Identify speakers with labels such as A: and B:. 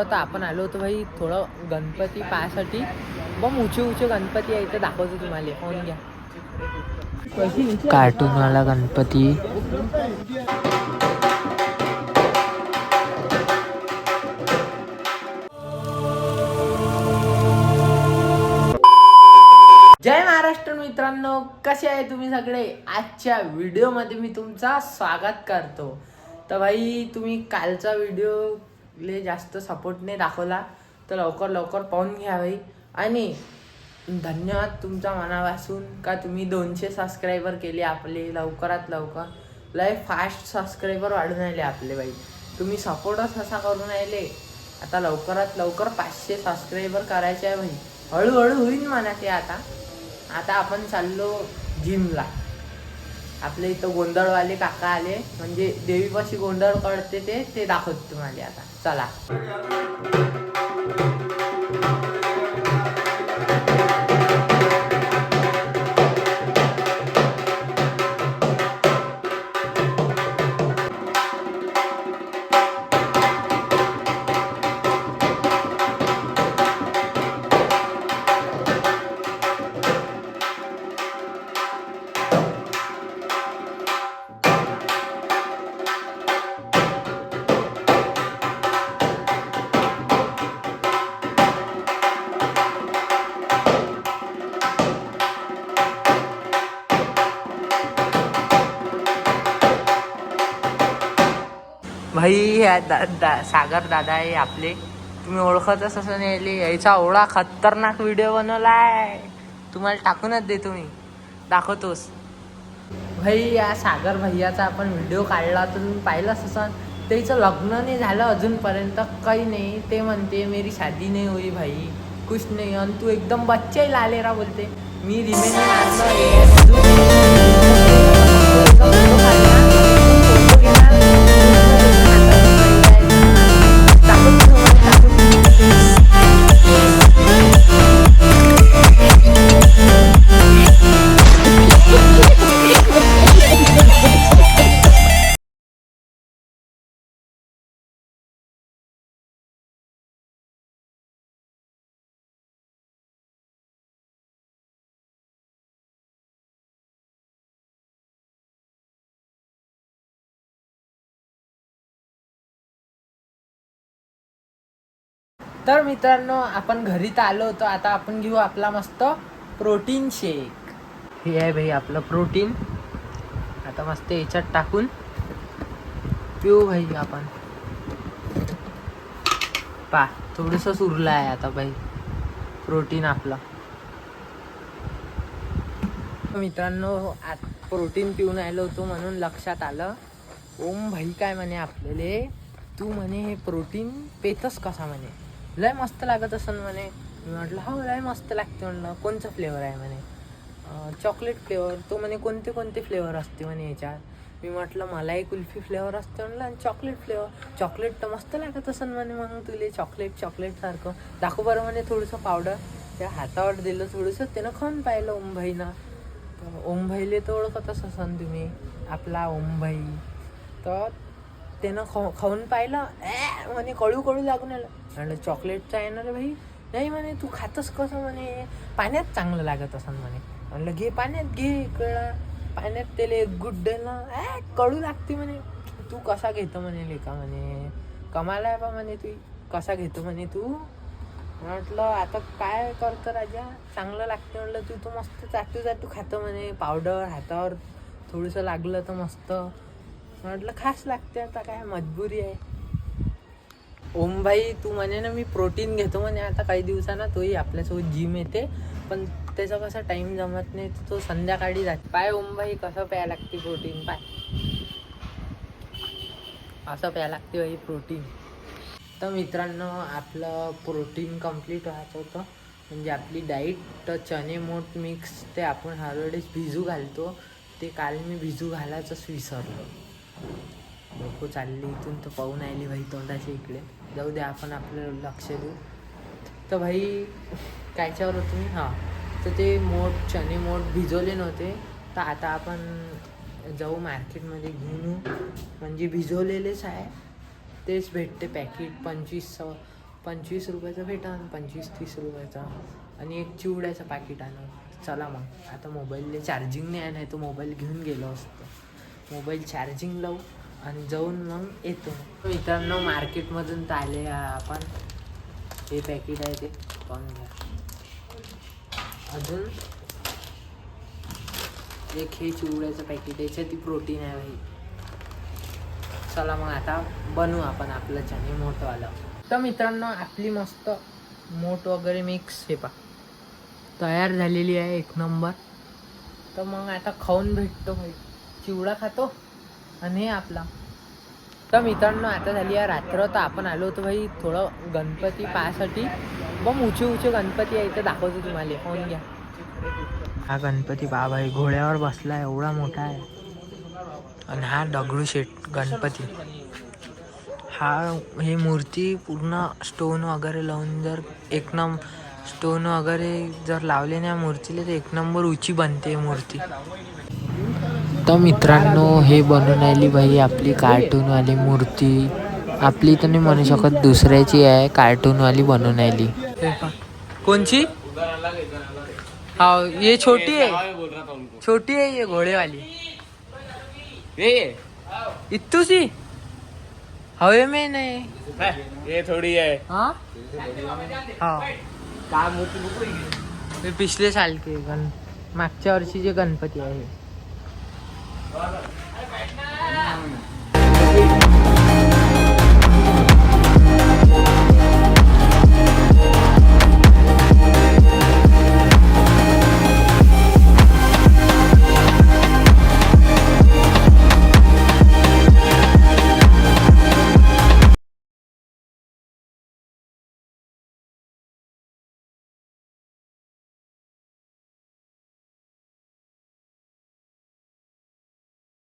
A: आता आपण आलो होतो भाई थोडं गणपती पाहासाठी. बम ऊंचे गणपती आहे इथं, दाखवतो तुम्हाला. फोन घ्या. कार्टूनवाला गणपती. जय महाराष्ट्र मित्रांनो, कसे आहे तुम्ही सगळे. आजच्या व्हिडिओमध्ये मी तुमचा स्वागत करतो. तर भाई तुम्ही कालचा व्हिडिओ ले जास्त सपोर्ट नाही दाखवला, तर लवकर पाहून घ्या भाई. आणि धन्यवाद तुमच्या मनापासून का तुम्ही 200 सबस्क्रायबर केले आपले लवकरात लवकर. लय फास्ट सबस्क्रायबर वाढून राहिले आपले भाई. तुम्ही सपोर्टच असा करून राहिले. आता लवकरात लवकर 500 सबस्क्रायबर करायचे आहे भाई. हळूहळू होईल म्हणा ते. आता आपण चाललो जिमला. आपले इथं गोंधळवाले काका आले, म्हणजे देवीपाशी गोंधळ कळते ते दाखवतो तुम्हाला. आता चला. भाई सागर दादा आहे आपले, तुम्ही ओळखतच असं नाही. याचा एवढा खतरनाक व्हिडिओ बनवलाय, तुम्हाला टाकूनच देतो मी, दाखवतोस भाई. या सागर भैयाचा आपण व्हिडिओ काढला तर तुम्ही पाहिलंच असं. त्याचं लग्न नाही झालं अजूनपर्यंत, काही नाही. ते म्हणते मेरी शादी नाही हुई भाई, कुछ नाही. आणि तू एकदम बच्चे लाले रा बोलते. मी रिमेन तर मित्रांनो, आपण घरी तर आलो होतो. आता आपण घेऊ आपला मस्त प्रोटीन शेक. हे आहे भाई आपलं प्रोटीन. आता मस्त याच्यात टाकून पिऊ भाई आपण. पा थोडंसं उरलं आहे आता भाई प्रोटीन आपलं. मित्रांनो, प्रोटीन पिऊन आलो होतो म्हणून लक्षात आलं, ओम भाई काय म्हणे आपल्याला, तू म्हणे हे प्रोटीन पेतस कसा म्हणे, लय मस्त लागत असेल म्हणे. मी म्हटलं हो लय मस्त लागते. म्हणलं कोणचं फ्लेवर आहे म्हणे. Chocolate flavour. तो म्हणे कोणते फ्लेवर असते म्हणे याच्यात. मी म्हटलं मलाई कुल्फी फ्लेवर असते म्हणलं, आणि चॉकलेट फ्लेवर. चॉकलेट तर मस्त लागत असेल म्हणे. मग तुले चॉकलेट सारखं दाखव बरं म्हणे. थोडंसं पावडर त्या हातावर दिलं, थोडंसं त्यानं खाऊन पाहिलं ओम भाईनं. ओम भाईले तर ओळखतच असन तुम्ही, आपला ओम भाई. तर त्यानं खाऊन पाहिलं, म्हणे कडू लागून आलं. म्हणलं चॉकलेटचं आहे ना रे भाई. नाही म्हणे तू खातस कसं म्हणे, पाण्यात चांगलं लागत असन म्हणे. म्हणलं घे पाण्यात घे, कळा पाण्यात त्याला गुड्डेला कडू लागते म्हणे. तू कसा घेतो म्हणे लेका म्हणे, कमाल आहे बा म्हणे तू, कसा घेतो म्हणे तू. म्हटलं आता काय करतं राजा, चांगलं लागते म्हणलं. तू मस्त चाटू खातं म्हणे. पावडर हातावर थोडंसं लागलं तर मस्त. म्हटलं खास लागते, आता काय मजबुरी आहे. ओम भाई तू म्हणे ना मी प्रोटीन घेतो म्हणे आता काही दिवसांना. तोही आपल्यासोबत जिम येते, पण त्याचा कसा टाईम जमत नाही, तो संध्याकाळी जाते. पाय ओम भाई कसं प्यायला लागते प्रोटीन, पाय असं प्यायला लागते भाई प्रोटीन. तर मित्रांनो, आपलं प्रोटीन कंप्लीट व्हायचं होतं, म्हणजे आपली डाईट चणे मोठ मिक्स ते आपण हरवेळेस भिजू घालतो, ते काल मी भिजू घालायचंच विसरलो. लोक चालली इथून तर पाहून आली भाई तोंडाच्या इकडे. जाऊ दे, आपण आपलं लक्ष देऊ. तर भाई कायच्यावर होतो मी, तर ते चणे मोठ भिजवले नव्हते. तर आता आपण जाऊ मार्केटमध्ये घेऊन, म्हणजे भिजवलेलेच आहे तेच भेटते पॅकेट 2500 25 रुपयाचा भेटन, 25-30 रुपयाचा. आणि एक चिवड्याचं पॅकेट आणू. चला मग आता मोबाईलला चार्जिंग नाही, नाही तो मोबाईल घेऊन गेलो असतो. मोबाईल चार्जिंग लावू आणि जाऊन मग येतो. मित्रांनो मार्केटमधून तर आले आपण. हे पॅकेट आहे ते पाहून घ्या. अजून एक हे चिवड्याचं पॅकेट, याच्यात ती प्रोटीन आहे भाई. चला मग आता बनवू आपण आपलं चणे मोठं आलं. तर मित्रांनो आपली मस्त मोठ वगैरे मिक्स हे पा तयार झालेली आहे, एक नंबर. तर मग आता खाऊन भेटतो भाई. चिवडा खातो आणि हे आपला. तर मित्रांनो आता झाली आहे रात्र. तर आपण आलो होतो भाई थोडं गणपती पाहासाठी. बम ऊंचे गणपती आहे इथं, दाखवतो तुम्हाला. फोन घ्या. हा गणपती पहा भाई, घोड्यावर बसला, एवढा मोठा आहे. आणि हा दगडूशेठ गणपती. हा ही मूर्ती पूर्ण स्टोन वगैरे लावून जर स्टोन वगैरे जर लावले ना मूर्तीला तर एक नंबर उंची बनते मूर्ती. तर मित्रांनो हे बनवून आली भाई आपली कार्टूनवाली मूर्ती. आपली तर नाही म्हणू शकत, दुसऱ्याची आहे कार्टूनवाली बनवून आली. कोणची? हा ये छोटी आहे, छोटी आहे ये घोड़ेवाली. इतू सी हवे में नहीं,
B: ये थोड़ी है.
A: हाँ हे पिछले साल के मागच्या वर्षीचे गणपती आहे.